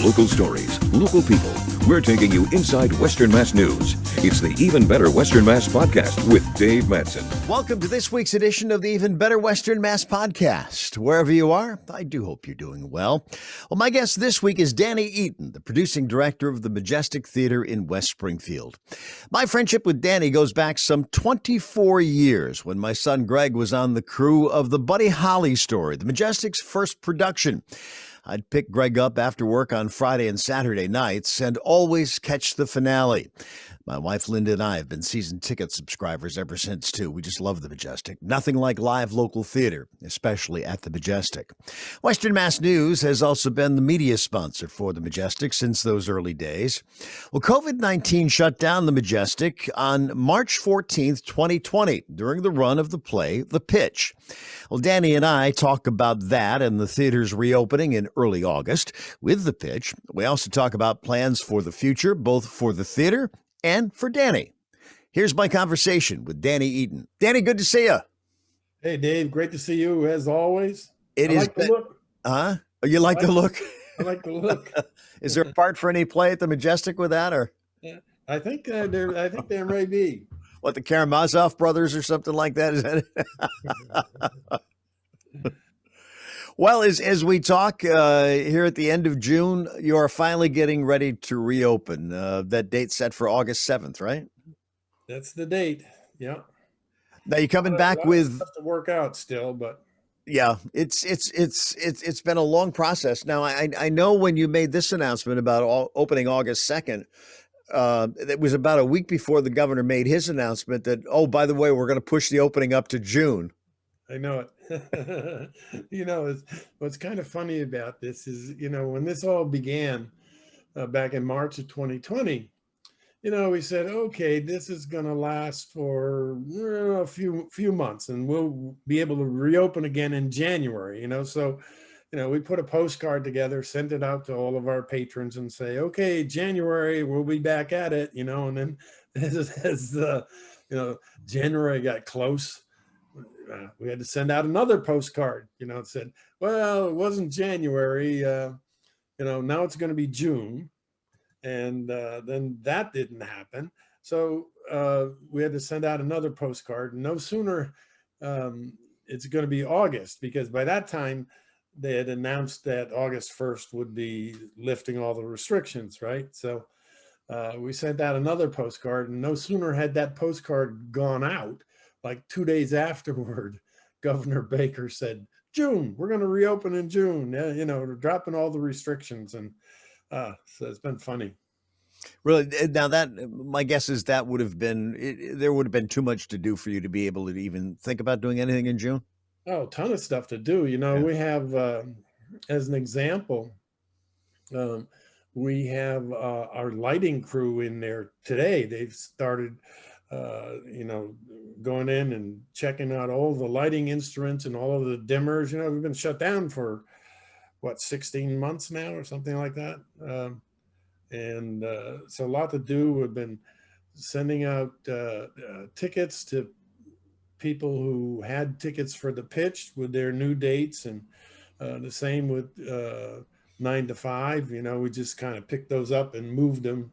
Local stories, local people. We're taking you inside Western Mass news. It's the Even Better Western Mass podcast with Dave Madsen. Welcome to this week's edition of the Even Better Western Mass podcast. Wherever you are, I do hope you're doing well. Well, my guest this week is Danny Eaton, the producing director of the Majestic Theater in West Springfield. My friendship with Danny goes back some 24 years when my son Greg was on the crew of the Buddy Holly story, the Majestic's first production. I'd pick Greg up after work on Friday and Saturday nights and always catch the finale. My wife Linda and I have been season ticket subscribers ever since, too. We just love the Majestic. Nothing like live local theater, especially at the Majestic. Western Mass News has also been the media sponsor for the Majestic since those early days. Well, COVID-19 shut down the Majestic on March 14th, 2020, during the run of the play, The Pitch. Well, Danny and I talk about that and the theater's reopening in early August with The Pitch. We also talk about plans for the future, both for the theater and for Danny. Here's my conversation with Danny Eaton. Danny, good to see you. Hey, Dave, great to see you as always. I like the look. Huh? Oh, you like the look? I like the look. Is there a part for any play at the Majestic with that, or? Yeah, I think there may be. What, the Karamazov brothers or something like that? Is that it? Well, as we talk here at the end of June, you are finally getting ready to reopen. That date set for August 7th, right? That's the date. Yeah. Now you're coming back with stuff to work out still, but yeah, it's been a long process. Now I know when you made this announcement about opening August 2nd, it was about a week before the governor made his announcement that, oh, by the way, we're going to push the opening up to June. I know it. What's kind of funny about this is, when this all began back in March of 2020, we said, okay, this is going to last for a few months and we'll be able to reopen again in January, So, we put a postcard together, sent it out to all of our patrons and say, okay, January, we'll be back at it, and then as January got close, we had to send out another postcard, it said, well, it wasn't January, now it's going to be June. And then that didn't happen. So we had to send out another postcard. No sooner it's going to be August, because by that time they had announced that August 1st would be lifting all the restrictions, right? So we sent out another postcard, and no sooner had that postcard gone out, like 2 days afterward, Governor Baker said, June, we're going to reopen in June, dropping all the restrictions. And so it's been funny. Really? Now that, my guess is that would have been, there would have been too much to do for you to be able to even think about doing anything in June? Oh, a ton of stuff to do. We have, as an example, we have our lighting crew in there today. They've started going in and checking out all the lighting instruments and all of the dimmers. We've been shut down for 16 months now or something like that. So a lot to do. We've been sending out tickets to people who had tickets for the pitch with their new dates, and the same with 9 to 5. We just kind of picked those up and moved them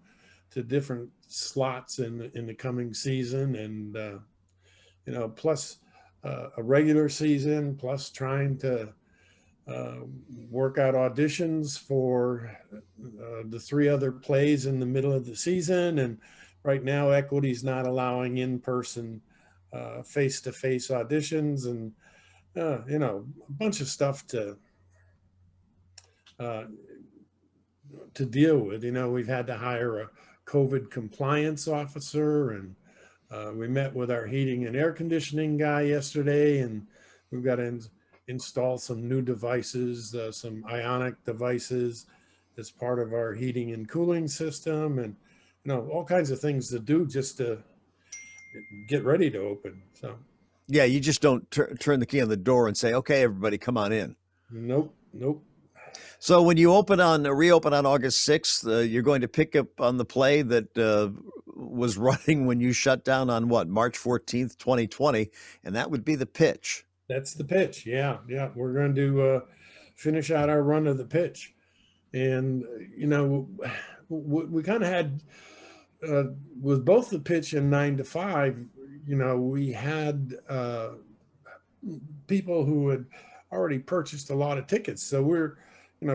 to different slots in the coming season, and plus a regular season, plus trying to work out auditions for the 3 other plays in the middle of the season. And right now Equity's not allowing in-person face-to-face auditions, and a bunch of stuff to deal with. We've had to hire a COVID compliance officer, and we met with our heating and air conditioning guy yesterday, and we've got to install some new devices, some ionic devices as part of our heating and cooling system, and all kinds of things to do just to get ready to open. So yeah, you just don't turn the key on the door and say, okay, everybody come on in. Nope. So when you reopen on August 6th, you're going to pick up on the play that was running when you shut down on March 14th, 2020, and that would be The Pitch. That's The Pitch. Yeah. We're going to finish out our run of The Pitch. And we kind of had uh, with both the pitch and 9 to 5. We had people who had already purchased a lot of tickets, so we're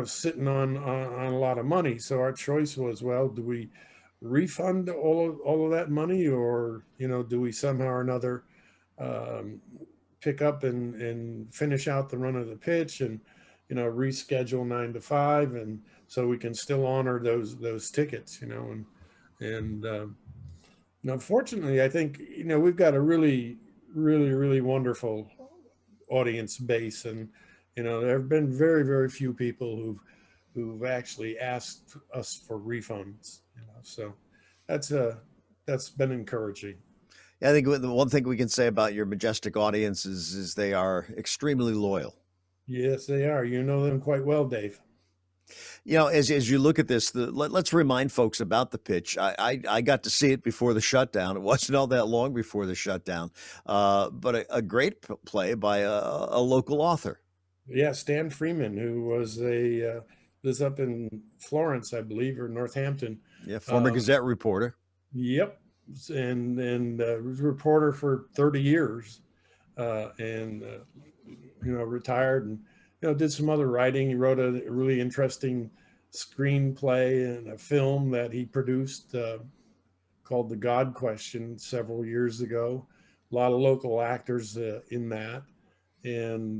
sitting on a lot of money. So our choice was, well, do we refund all of that money, or do we somehow or another um, pick up and finish out the run of the pitch, and reschedule 9 to 5, and so we can still honor those tickets, and fortunately, I think we've got a really, really, really wonderful audience base, and there have been very, very few people who've actually asked us for refunds. So that's been encouraging. Yeah, I think the one thing we can say about your Majestic audience is they are extremely loyal. Yes, they are. You know them quite well, Dave. As you look at this, let's remind folks about the pitch. I got to see it before the shutdown. It wasn't all that long before the shutdown, but a great play by a local author. Yeah, Stan Freeman, who was lives up in Florence, I believe, or Northampton. Yeah, former Um, Gazette reporter. yep, and was a reporter for 30 years, and retired, and did some other writing. He wrote a really interesting screenplay and a film that he produced called The God Question several years ago. A lot of local actors in that, and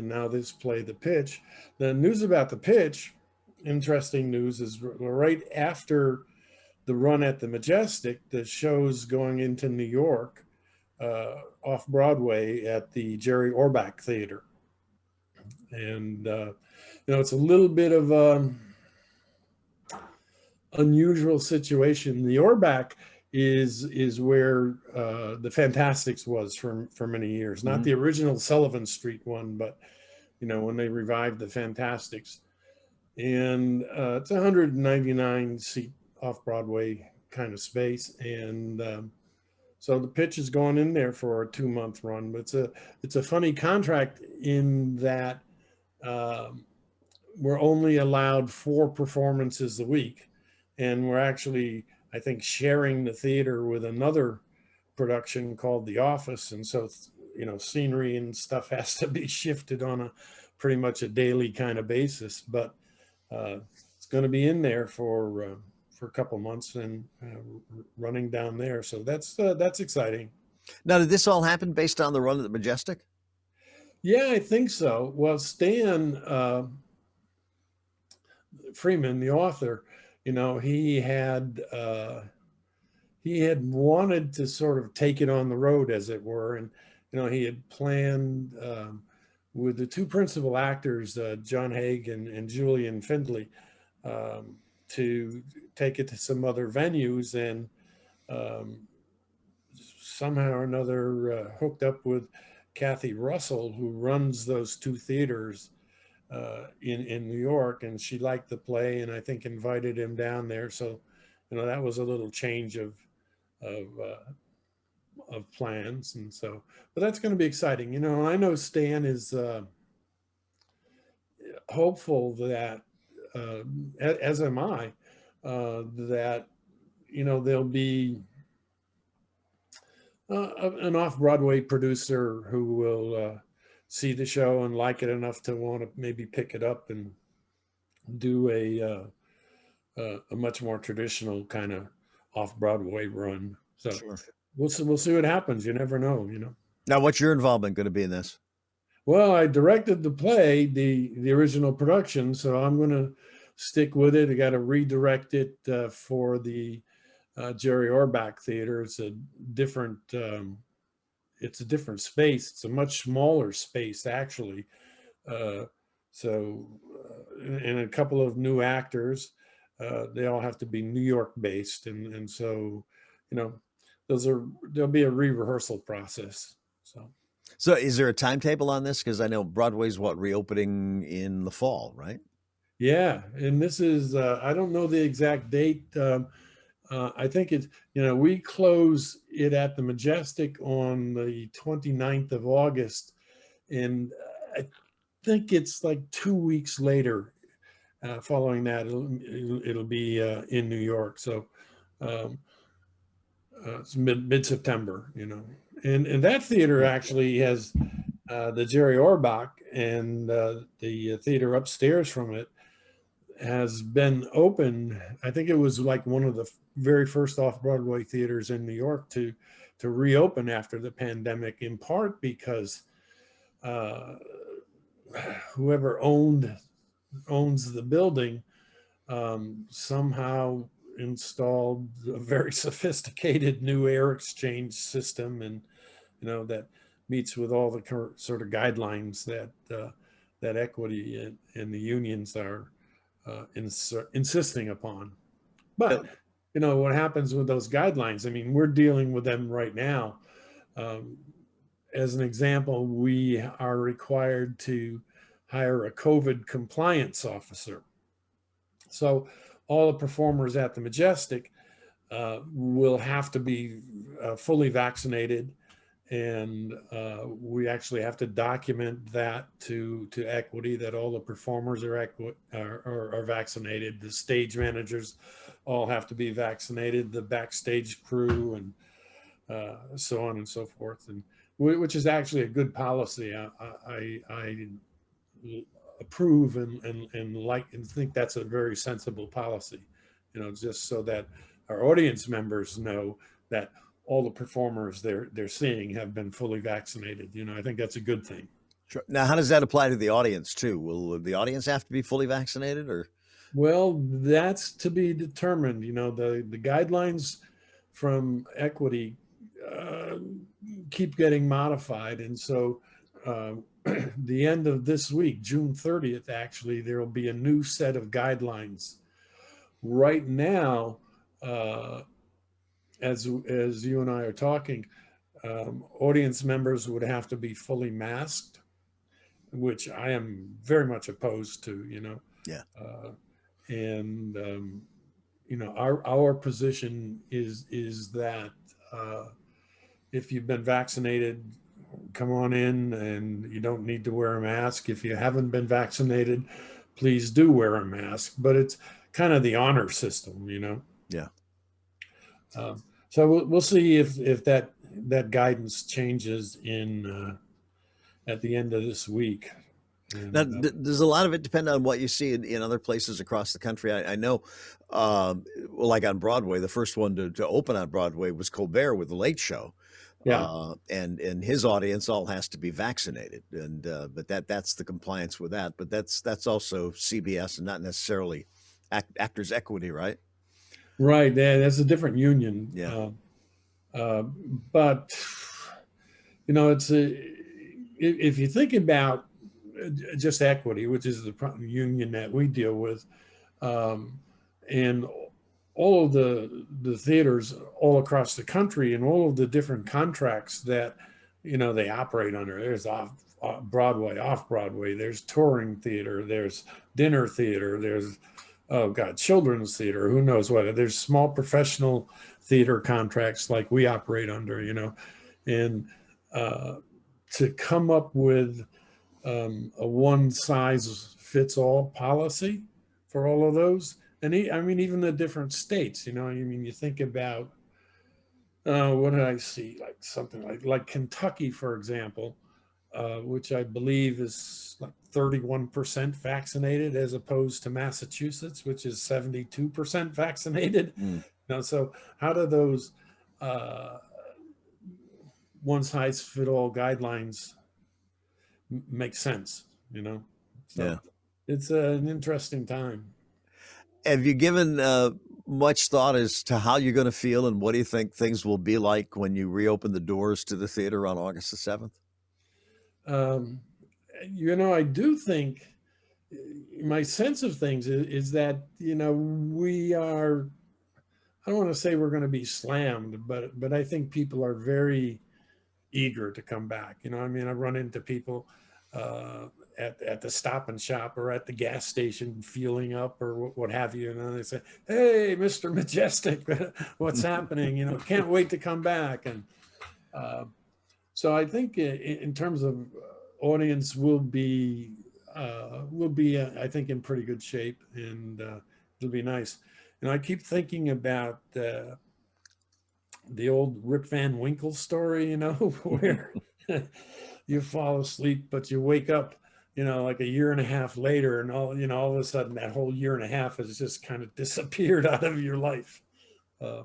now this play, The Pitch. The news about The Pitch, interesting news, is right after the run at the Majestic, the show's going into New York, off Broadway at the Jerry Orbach Theater. And it's a little bit of unusual situation. The Orbach is where the Fantastics was for many years, not the original Sullivan Street one, but when they revived the Fantastics. And it's a 199 seat off Broadway kind of space, and so the pitch is going in there for a 2-month run. But it's a funny contract in that we're only allowed 4 performances a week, and we're actually, I think, sharing the theater with another production called The Office, and so scenery and stuff has to be shifted on a pretty much a daily kind of basis. But it's going to be in there for a couple months and running down there, so that's exciting. Now, did this all happen based on the run at the Majestic? Yeah, I think so. Well, Stan Freeman, the author, he had wanted to sort of take it on the road, as it were, and he had planned with the 2 principal actors, John Haig and Julian Findlay, to take it to some other venues, and somehow or another hooked up with Kathy Russell, who runs those 2 theaters in New York, and she liked the play, and I think invited him down there. So, that was a little change of plans, and so, but that's going to be exciting. I know Stan is hopeful that, as am I, that there'll be an off-Broadway producer who will see the show and like it enough to want to maybe pick it up and do a much more traditional kind of off-Broadway run. So Sure. we'll see what happens. You never know. Now, what's your involvement going to be in this? Well, I directed the play, the original production, so I'm going to stick with it. I got to redirect it for the Jerry Orbach Theater. It's a different space. It's a much smaller space, actually. So, and a couple of new actors. They all have to be New York based, and so, there'll be a re-rehearsal process. So, is there a timetable on this? Because I know Broadway's reopening in the fall, right? Yeah, and this is I don't know the exact date. I think it's, we close it at the Majestic on the 29th of August, and I think it's like 2 weeks later Following that, it'll be in New York. So um, it's mid September, and that theater actually has the Jerry Orbach, and the theater upstairs from it has been open. I think it was like one of the very first off-Broadway theaters in New York to reopen after the pandemic, in part because uh, whoever owns the building somehow installed a very sophisticated new air exchange system, and that meets with all the current sort of guidelines that equity and the unions are insisting upon. But what happens with those guidelines? I mean, we're dealing with them right now. Um, as an example, we are required to hire a COVID compliance officer. So all the performers at the Majestic will have to be fully vaccinated, and we actually have to document that to equity, that all the performers are vaccinated. The stage managers all have to be vaccinated, the backstage crew, and so on and so forth, and which is actually a good policy. I approve and like and think that's a very sensible policy, just so that our audience members know that all the performers they're seeing have been fully vaccinated. I think that's a good thing. Sure. Now, how does that apply to the audience too? Will the audience have to be fully vaccinated, or? Well, that's to be determined. The guidelines from equity uh, keep getting modified, and so the end of this week, June 30th, actually, there will be a new set of guidelines. Right now, as you and I are talking, audience members would have to be fully masked, which I am very much opposed to. Yeah. And our position is that if you've been vaccinated, come on in, and you don't need to wear a mask. If you haven't been vaccinated, please do wear a mask. But it's kind of the honor system. Yeah. So we'll see if that guidance changes in at the end of this week. And, Now, does a lot of it depend on what you see in other places across the country? I know, well, like on Broadway, the first one to open on Broadway was Colbert with The Late Show. yeah, And his audience all has to be vaccinated, and but that's the compliance with that. But that's also CBS and not necessarily Actors Equity, right? right. That's a different union. Yeah. But it's if you think about just equity, which is the union that we deal with, and all of the theaters all across the country and all of the different contracts that they operate under. There's off Broadway, off Broadway. There's touring theater. There's dinner theater. There's children's theater. Who knows what? There's small professional theater contracts like we operate under. And to come up with a one size fits all policy for all of those. And even the different states, you think about what did I see? Like something like Kentucky, for example, which I believe is like 31% vaccinated, as opposed to Massachusetts, which is 72% vaccinated. So how do those one size fit all guidelines make sense? So Yeah. it's an interesting time. Have you given much thought as to how you're going to feel, and what do you think things will be like when you reopen the doors to the theater on August the 7th? I do think my sense of things is that we are. I don't want to say we're going to be slammed, but I think people are very eager to come back. I run into people at the Stop and Shop or at the gas station fueling up or what have you. And they say, "Hey, Mr. Majestic, what's happening? Can't wait to come back." And so I think in terms of audience will be we'll be, I think, in pretty good shape, and it'll be nice. And I keep thinking about the old Rip Van Winkle story, where you fall asleep, but you wake up, like a year and a half later, and all of a sudden that whole year and a half has just kind of disappeared out of your life. Uh,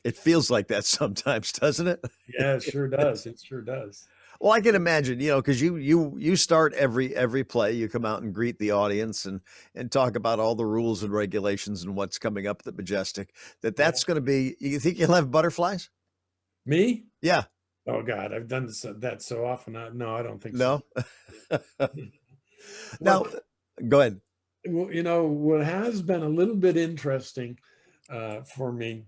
It feels like that sometimes, doesn't it? yeah, it sure does. It sure does. Well, I can imagine, because you start every play, you come out and greet the audience and talk about all the rules and regulations and what's coming up at the Majestic. Yeah. That's going to be. You think you'll have butterflies? Me? Yeah. Oh God, I've done that so often. No, I don't think No. so. Now, Well, go ahead. what has been a little bit interesting for me,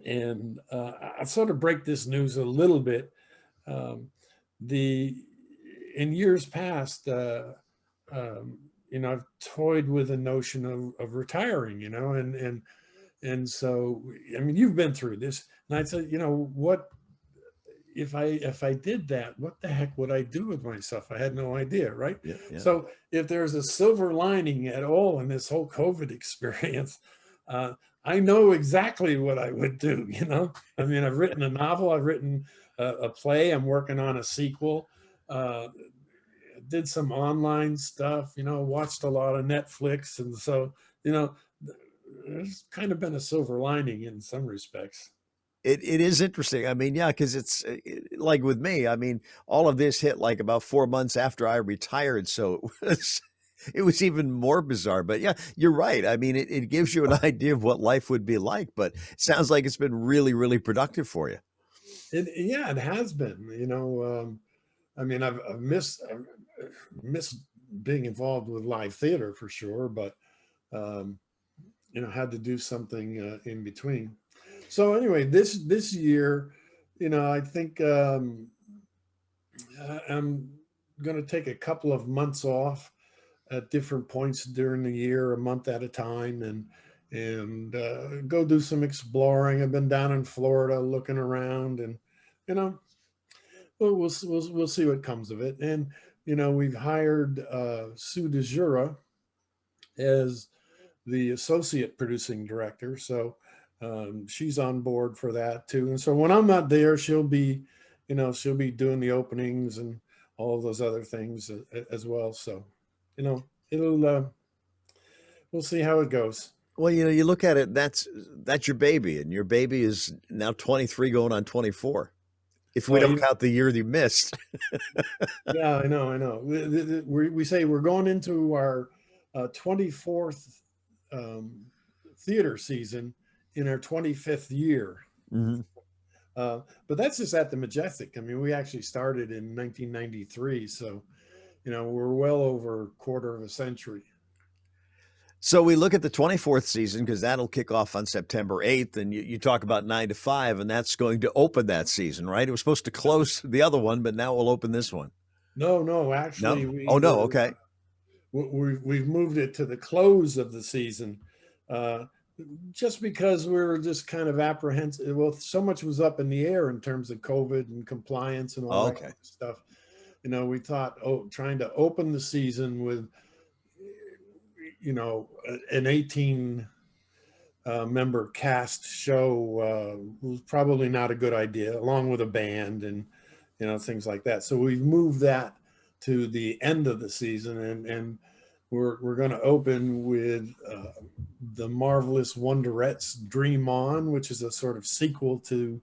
and I sort of break this news a little bit. Um, the In years past, I've toyed with the notion of retiring, and so I mean, you've been through this, and I'd say, what if I did that, what the heck would I do with myself? I had no idea, right? Yeah, yeah. So if there's a silver lining at all in this whole COVID experience, I know exactly what I would do. I mean, I've written a novel, I've written a play, I'm working on a sequel, did some online stuff, watched a lot of Netflix, and so there's kind of been a silver lining in some respects. It is interesting. I mean, yeah, because it's like with me. I mean, all of this hit like about 4 months after I retired, so it was even more bizarre. But yeah, you're right. I mean, it gives you an idea of what life would be like. But it sounds like it's been really, really productive for you. Yeah, it has been. I mean, I've missed being involved with live theater for sure, but um, had to do something in between. So anyway, this year, I think I'm going to take a couple of months off at different points during the year, a month at a time, and go do some exploring. I've been down in Florida looking around, and you know, we'll see what comes of it. And we've hired Sue DeJura as the associate producing director, so she's on board for that too. And so when I'm not there, she'll be doing the openings and all of those other things as well. So it'll we'll see how it goes. Well, you look at it. That's your baby, and your baby is now 23, going on 24. If we Well, don't count the year you missed. yeah, I know. We say we're going into our 24th theater season in our 25th year. Mhm. But that's just at the Majestic. I mean, we actually started in 1993, so we're well over a quarter of a century. So we look at the 24th season because that'll kick off on September 8th, and you talk about 9 to 5, and that's going to open that season, right? It was supposed to close the other one, but now we'll open this one. No, actually, No? Oh, no. Okay. we've moved it to the close of the season, uh, just because we were just kind of apprehensive. Well, so much was up in the air in terms of COVID and compliance and all that Okay. kind of stuff. We thought, trying to open the season with an 18 member cast show was probably not a good idea, along with a band and things like that. So we've moved that to the end of the season, and we're going to open with the marvelous Wonderettes' Dream On, which is a sort of sequel to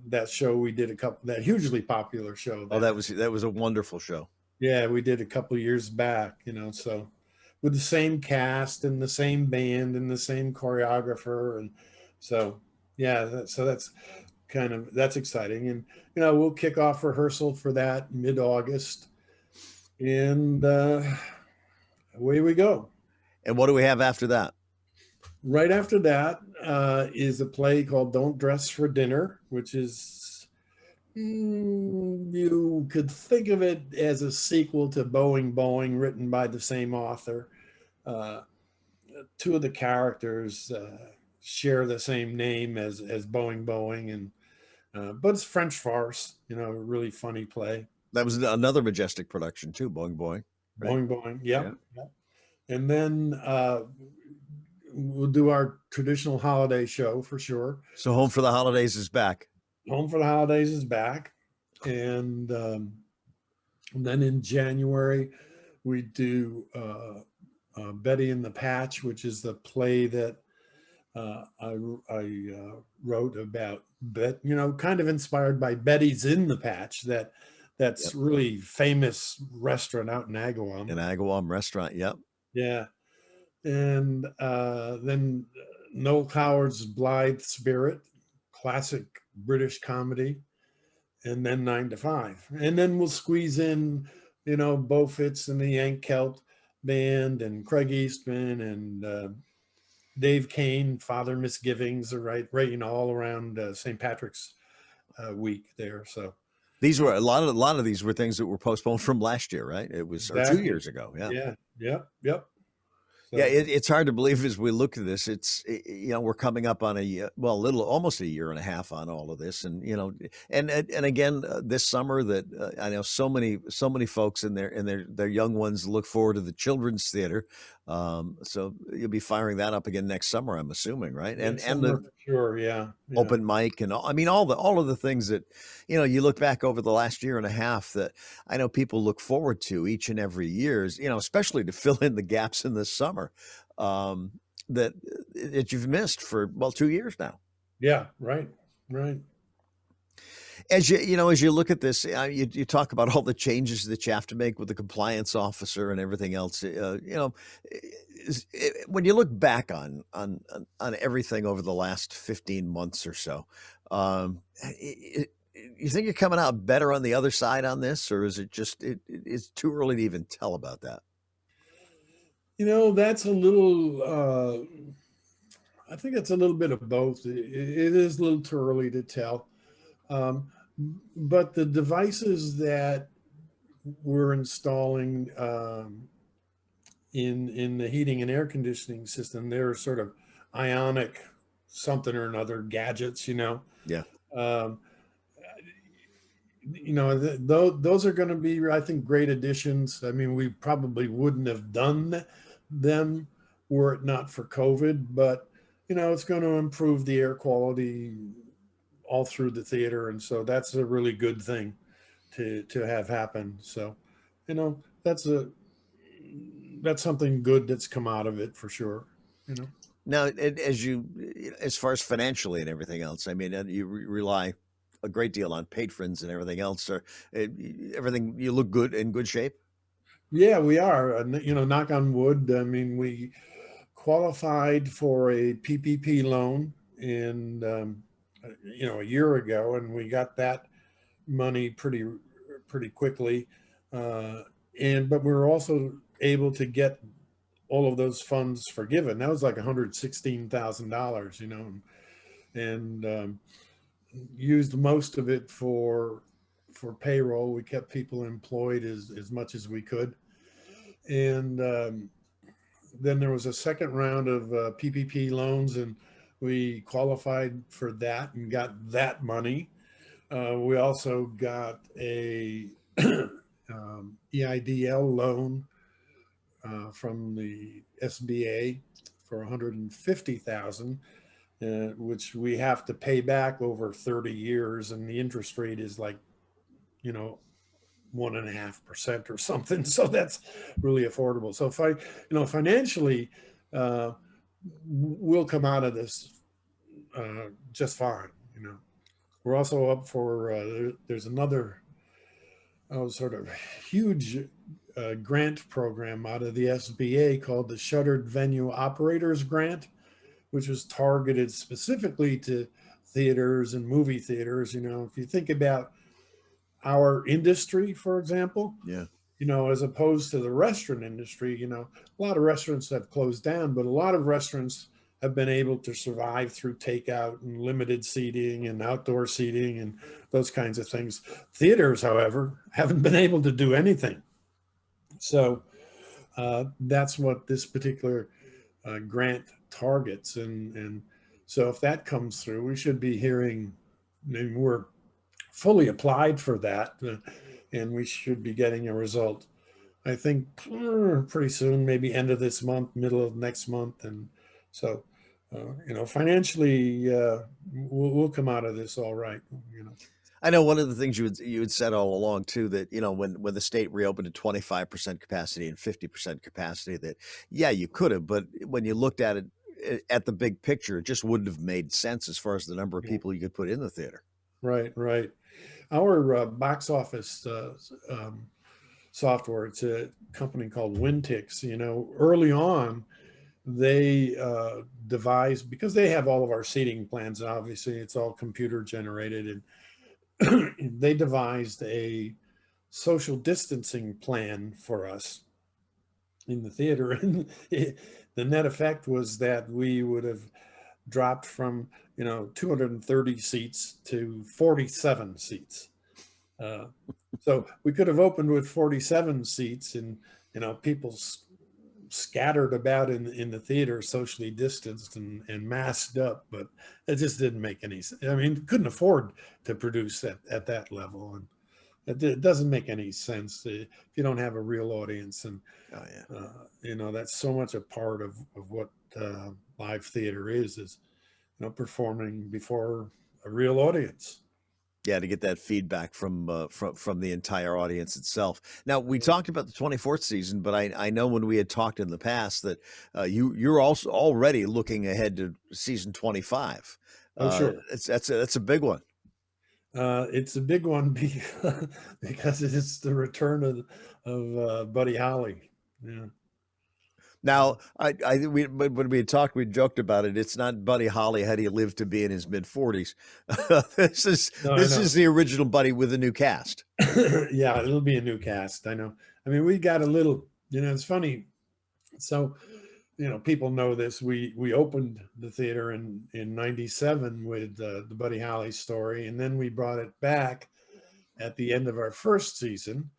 that show we did that hugely popular show. Oh, that was a wonderful show. Yeah, we did a couple of years back. So with the same cast and the same band and the same choreographer, and so yeah, that's exciting. And we'll kick off rehearsal for that mid-August, and away we go. And what do we have after that? Right after that is a play called Don't Dress for Dinner, which is, you could think of it as a sequel to Boeing Boeing, written by the same author. Two of the characters share the same name as Boeing Boeing, and but it's French farce, a really funny play. That was another Majestic production too, Boing Boing. right? Boing boing. Yeah. Yep. Yep. And then we'll do our traditional holiday show for sure. So Home for the Holidays is back. Home for the Holidays is back, and then in January we do Betty and the Patch, which is the play that I wrote about, kind of inspired by Betty's in the Patch, that's Yep. really famous restaurant out in Agawam. An Agawam restaurant. Yep. Yeah. And then Noel Coward's Blithe Spirit, classic British comedy, and then 9 to 5. And then we'll squeeze in, Bo Fitz and the Yank Celt Band and Craig Eastman and Dave Kane, Father Misgivings, right, all around St. Patrick's week there. So These were a lot of these were things that were postponed from last year, right? It was or 2 exactly. years ago. Yeah. Yeah. Yep. So, Yeah, it's hard to believe as we look at this. We're coming up on almost a year and a half on all of this, and and again this summer that I know so many folks and their young ones look forward to the children's theater. So you'll be firing that up again next summer, I'm assuming, right? yeah, And summer the for sure. Yeah. open mic and all of the things that you look back over the last year and a half that I know people look forward to each and every year, especially to fill in the gaps in the summer that you've missed for 2 years now. Yeah. Right. As you look at this, you talk about all the changes that you have to make with the compliance officer and everything else. When you look back on everything over the last 15 months or so, you think you're coming out better on the other side on this, or is it just it's too early to even tell about that? That's a little. I think it's a little bit of both. It is a little too early to tell. But the devices that we're installing in the heating and air conditioning system, they're sort of ionic something or another gadgets. Yeah. Um, those are going to be, I think, great additions. I mean, we probably wouldn't have done them were it not for COVID, but it's going to improve the air quality all through the theater, and so that's a really good thing to have happen. So, that's something good that's come out of it for sure. Now, as far as financially and everything else, I mean, you rely a great deal on patrons and everything else. Or everything, you look good, in good shape. Yeah, we are. Knock on wood. I mean, we qualified for a PPP loan in a year ago, and we got that money pretty quickly. But we were also able to get all of those funds forgiven. That was like $116,000, and used most of it for payroll. We kept people employed as much as we could, and then there was a second round of PPP loans, and we qualified for that and got that money. We also got a EIDL loan from the SBA for $150,000, which we have to pay back over 30 years, and the interest rate is like, 1.5% or something. So that's really affordable. So financially, we'll come out of this just fine. We're also up for there's another sort of huge grant program out of the SBA called the Shuttered Venue Operators Grant, which was targeted specifically to theaters and movie theaters. If you think about our industry, for example, Yeah. as opposed to the restaurant industry, a lot of restaurants have closed down, but a lot of restaurants have been able to survive through takeout and limited seating and outdoor seating and those kinds of things. Theaters, however, haven't been able to do anything. So that's what this particular grant targets. And so if that comes through, we should be hearing, we're fully applied for that, and we should be getting a result I think pretty soon, maybe end of this month, middle of next month. And so, financially, we'll come out of this all right. You know, I know one of the things you had said all along too, that when the state reopened at 25% capacity and 50% capacity, that yeah, you could have, but when you looked at it at the big picture, it just wouldn't have made sense as far as the number of yeah, people you could put in the theater. right, right. Our box office software, it's a company called Wintix. Early on, they devised, because they have all of our seating plans, and obviously it's all computer generated, and they devised a social distancing plan for us in the theater. And the net effect was that we would have dropped from 230 seats to 47 seats. uh, so we could have opened with 47 seats, and people scattered about in the theater, socially distanced and masked up, but it just didn't make any sense. I mean, couldn't afford to produce at that level, and it doesn't make any sense if you don't have a real audience. And Oh yeah. that's so much a part of what live theater is performing before a real audience. Yeah, to get that feedback from the entire audience itself. Now, we talked about the 24th season, but I know when we had talked in the past that you're also already looking ahead to season 25. Oh, sure. That's a big one. It's a big one because it's the return of Buddy Holly. Yeah. Now, when we had talked, we joked about it. It's not Buddy Holly had he lived to be in his mid 40s. this is No, I this know. is the original Buddy with a new cast. Yeah, it'll be a new cast. I know. I mean, we got a little. It's funny. So, people know this. We opened the theater in '97 with the Buddy Holly story, and then we brought it back at the end of our first season,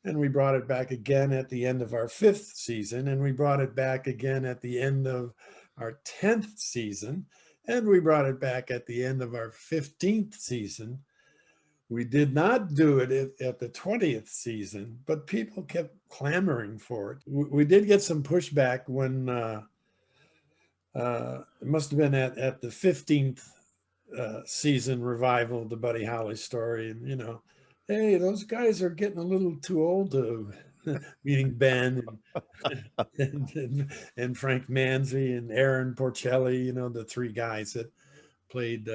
and we brought it back again at the end of our fifth season, and we brought it back again at the end of our 10th season, and we brought it back at the end of our 15th season. We did not do it at the 20th season, but people kept clamoring for it. We did get some pushback when it must have been at the 15th season revival of the Buddy Holly story. And, hey, those guys are getting a little too old to, meaning Ben and Frank Manzi and Aaron Porcelli, the three guys that played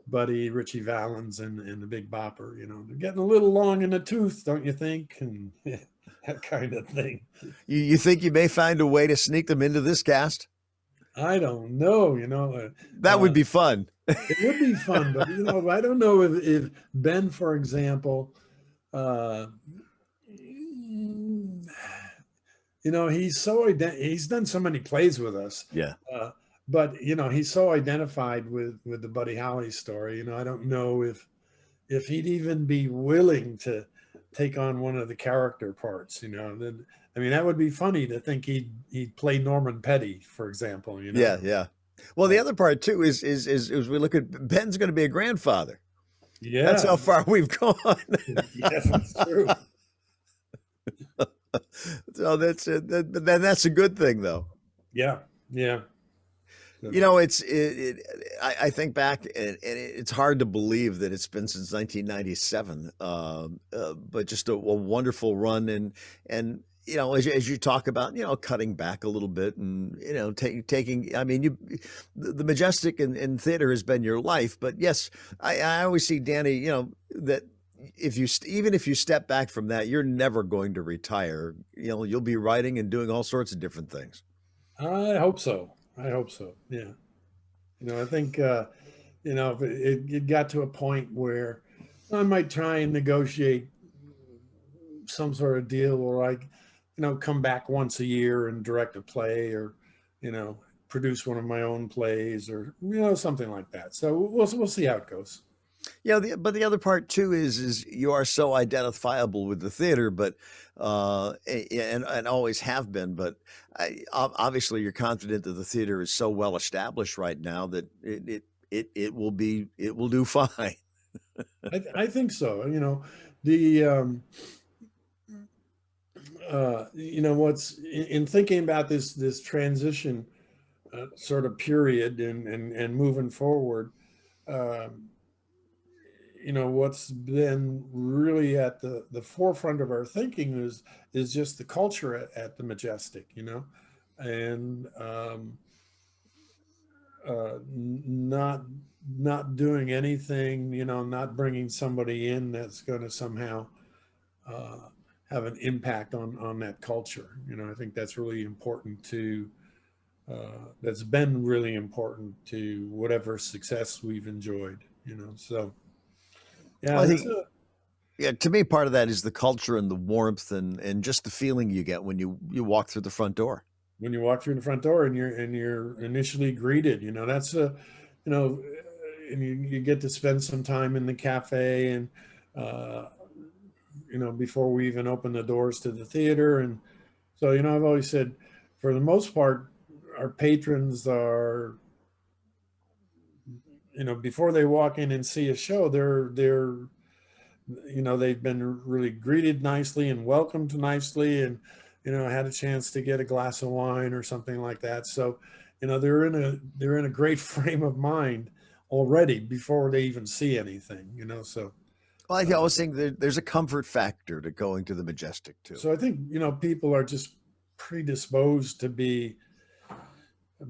Buddy, Richie Valens, and the Big Bopper. They're getting a little long in the tooth, don't you think? And that kind of thing. You think you may find a way to sneak them into this cast? I don't know. That would be fun. It would be fun, but I don't know if Ben, for example, he's done so many plays with us. Yeah. But he's so identified with the Buddy Holly story. I don't know if he'd even be willing to take on one of the character parts. Then I mean, that would be funny to think he'd play Norman Petty, for example. Yeah, yeah. Well, the other part too is we look at Ben's going to be a grandfather. Yeah, that's how far we've gone. Yes, that's true. So that's a good thing, though. Yeah, yeah. I think back, and it's hard to believe that it's been since 1997. But just a wonderful run, and as you talk about, cutting back a little bit, and taking. I mean, the Majestic in theater has been your life, but yes, I always see, Danny, that even if you step back from that, you're never going to retire. You'll be writing and doing all sorts of different things. I hope so. Yeah. I think, if it got to a point where I might try and negotiate some sort of deal where I, come back once a year and direct a play, or, produce one of my own plays, or, something like that. So we'll see how it goes. Yeah, but the other part too is you are so identifiable with the theater, but and always have been. But obviously, you're confident that the theater is so well established right now that it will do fine. I think so. The what's in thinking about this transition sort of period and moving forward. Um, what's been really at the forefront of our thinking is just the culture at the Majestic, and not doing anything, not bringing somebody in that's going to somehow uh, have an impact on that culture. I think that's really important to that's been really important to whatever success we've enjoyed. So yeah, Well, I think, yeah, to me, part of that is the culture and the warmth and just the feeling you get when you walk through the front door. when you walk through the front door and you're initially greeted, that's a, you know, and you get to spend some time in the cafe and, uh, before we even open the doors to the theater. And so, I've always said, for the most part, our patrons are, before they walk in and see a show, they've been really greeted nicely and welcomed nicely, and had a chance to get a glass of wine or something like that. So they're in a great frame of mind already before they even see anything. So Well, I uh, always think there's a comfort factor to going to the Majestic too. so I think people are just predisposed to be,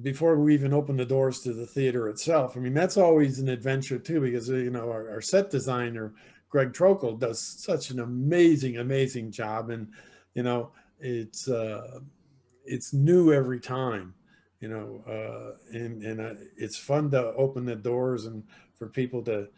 before we even open the doors to the theater itself. I mean, that's always an adventure too, because our set designer Greg Trokel does such an amazing job, and you know it's it's new every time, and it's fun to open the doors and for people to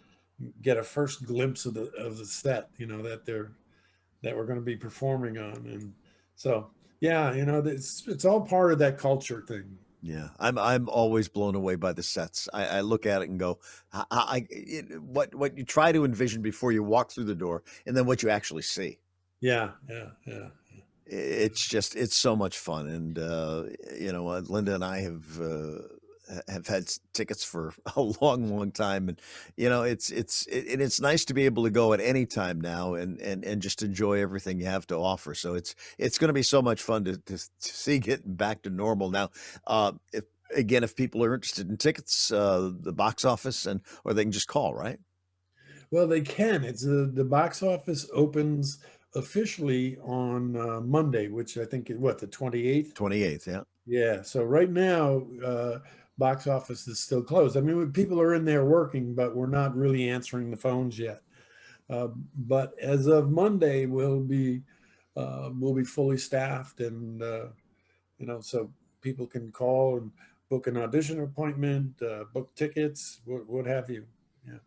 get a first glimpse of the set, that we're going to be performing on. And so yeah, it's all part of that culture thing. Yeah, I'm always blown away by the sets. I look at it and go, what you try to envision before you walk through the door, and then what you actually see. Yeah. It's so much fun, and Linda and I have had tickets for a long time, and it's nice to be able to go at any time now and just enjoy everything you have to offer. So it's going to be so much fun to see getting back to normal now. If people are interested in tickets, the box office, or they can just call, right? Well, they can. It's the box office opens officially on Monday, which I think is what, the 28th. 28th, yeah. Yeah. So right now, box office is still closed. I mean, people are in there working, but we're not really answering the phones yet. But as of Monday, we'll be fully staffed, and so people can call and book an audition appointment, book tickets, what have you. Yeah.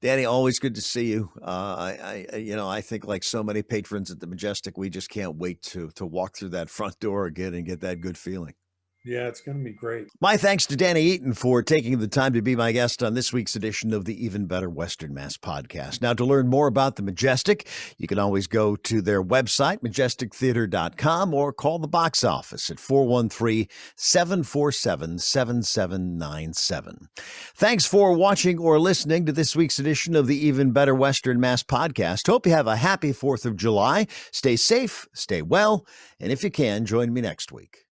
Danny, always good to see you. I think like so many patrons at the Majestic, we just can't wait to walk through that front door again and get that good feeling. Yeah, it's going to be great. My thanks to Danny Eaton for taking the time to be my guest on this week's edition of the Even Better Western Mass podcast. Now, to learn more about the Majestic, you can always go to their website, majestictheater.com, or call the box office at 413-747-7797. Thanks for watching or listening to this week's edition of the Even Better Western Mass podcast. Hope you have a happy 4th of July. Stay safe, stay well, and if you can, join me next week.